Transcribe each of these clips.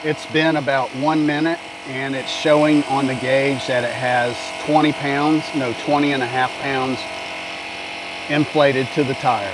It's been about 1 minute and it's showing on the gauge that it has 20 pounds, no, 20 and a half pounds inflated to the tire.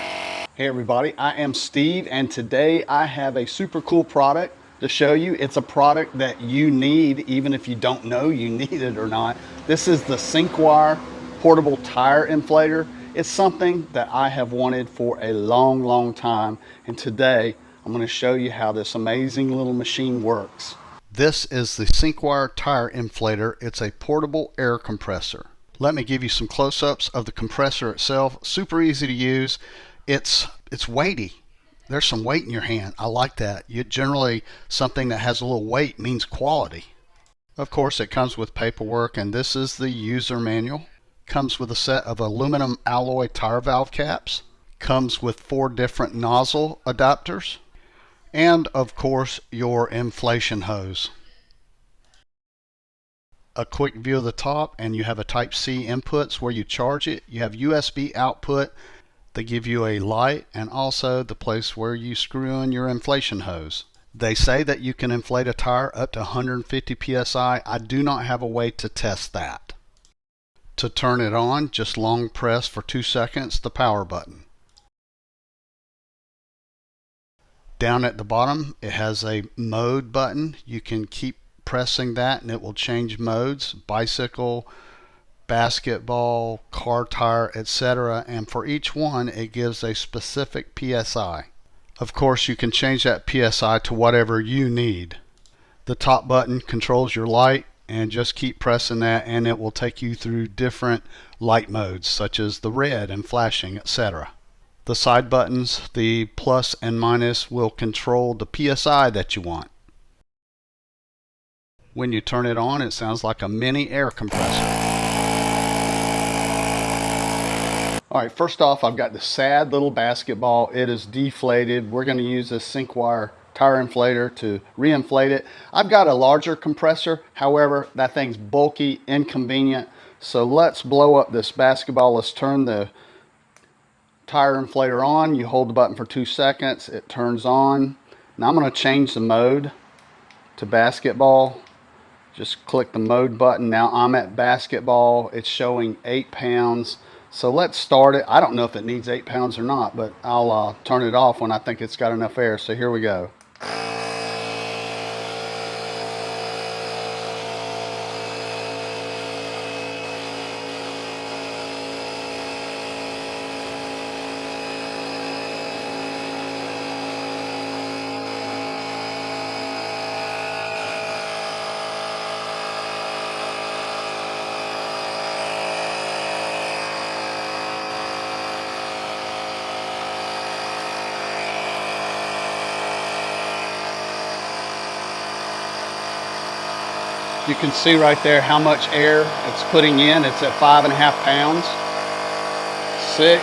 Hey everybody, I am Steve and today I have a super cool product to show you. It's a product that you need even if you don't know you need it or not. This is the Syncwire Portable Tire Inflator. It's something that I have wanted for a long time, and today I'm going to show you how this amazing little machine works. This is the Syncwire Tire Inflator. It's a portable air compressor. Let me give you some close-ups of the compressor itself. Super easy to use. It's weighty. There's some weight in your hand. I like that. Generally, something that has a little weight means quality. Of course, it comes with paperwork, and this is the user manual. Comes with a set of aluminum alloy tire valve caps. Comes with 4 different nozzle adapters. And of course, your inflation hose. A quick view of the top, and you have a Type-C inputs where you charge it. You have USB output. They give you a light and also the place where you screw in your inflation hose. They say that you can inflate a tire up to 150 psi. I do not have a way to test that. To turn it on, just long press for 2 seconds the power button. Down at the bottom it has a mode button. You can keep pressing that and it will change modes: bicycle, basketball, car tire, etc. And for each one it gives a specific PSI. Of course you can change that PSI to whatever you need. The top button controls your light, and just keep pressing that and it will take you through different light modes such as the red and flashing, etc. The side buttons, the plus and minus, will control the PSI that you want. When you turn it on, it sounds like a mini air compressor. Alright, first off, I've got the sad little basketball. It is deflated. We're going to use this Syncwire Tire Inflator to re-inflate it. I've got a larger compressor, however, that thing's bulky, inconvenient. So let's blow up this basketball. Let's turn the tire inflator on. You hold the button for 2 seconds, it turns on. Now I'm going to change the mode to basketball. Just click the mode button. Now I'm at basketball. It's showing 8 pounds. So let's start it. I don't know if it needs 8 pounds or not, but I'll turn it off when I think it's got enough air. So here we go. You can see right there how much air it's putting in. It's at 5.5 pounds. 6,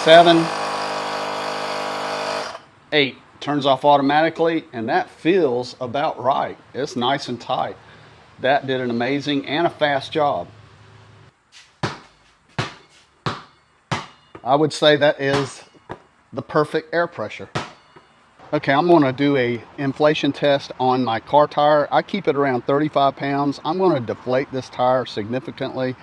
7, 8. Turns off automatically, and that feels about right. It's nice and tight. That did an amazing and a fast job. I would say that is the perfect air pressure. Okay, I'm going to do a inflation test on my car tire. I keep it around 35 pounds. I'm going to deflate this tire significantly,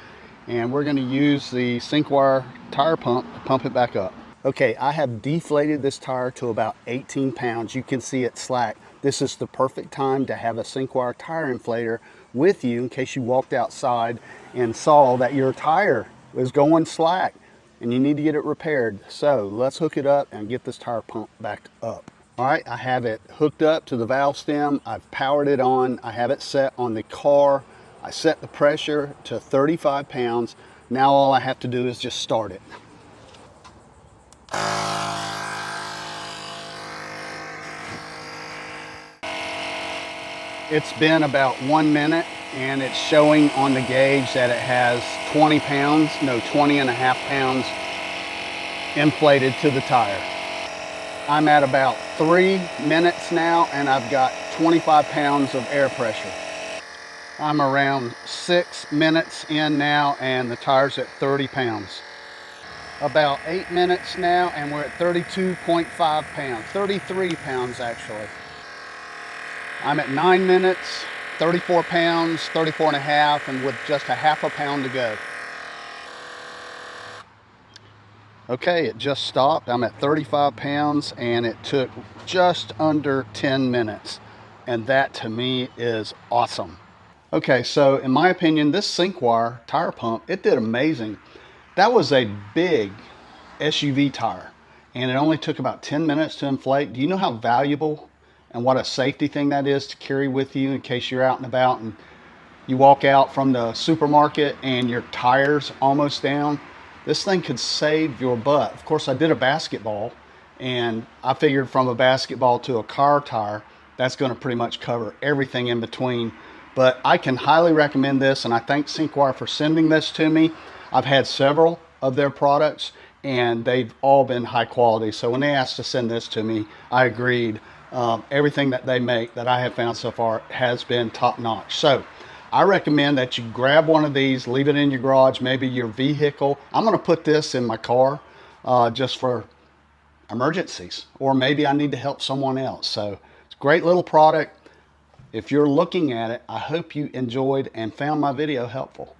and we're going to use the Syncwire tire pump to pump it back up. Okay, I have deflated this tire to about 18 pounds. You can see it slack. This is the perfect time to have a Syncwire tire inflator with you in case you walked outside and saw that your tire was going slack and you need to get it repaired. So let's hook it up and get this tire pumped back up. All right, I have it hooked up to the valve stem. I've powered it on. I have it set on the car. I set the pressure to 35 pounds. Now all I have to do is just start it. It's been about 1 minute and it's showing on the gauge that it has 20 pounds, no, 20 and a half pounds inflated to the tire. I'm at about 3 minutes now and I've got 25 pounds of air pressure. I'm around 6 minutes in now and the tire's at 30 pounds. About 8 minutes now and we're at 32.5 pounds, 33 pounds actually. I'm at 9 minutes, 34 pounds, 34 and a half, and with just a half a pound to go. Okay, it just stopped. I'm at 35 pounds and it took just under 10 minutes. And that to me is awesome. Okay, so in my opinion, this Syncwire tire pump, it did amazing. That was a big SUV tire and it only took about 10 minutes to inflate. Do you know how valuable and what a safety thing that is to carry with you in case you're out and about and you walk out from the supermarket and your tire's almost down? This thing could save your butt. Of course, I did a basketball, and I figured from a basketball to a car tire, that's going to pretty much cover everything in between. But I can highly recommend this, and I thank Syncwire for sending this to me. I've had several of their products, and they've all been high quality. So when they asked to send this to me, I agreed. Everything that they make that I have found so far has been top notch. So I recommend that you grab one of these, leave it in your garage, maybe your vehicle. I'm going to put this in my car just for emergencies, or maybe I need to help someone else. So it's a great little product. If you're looking at it, I hope you enjoyed and found my video helpful.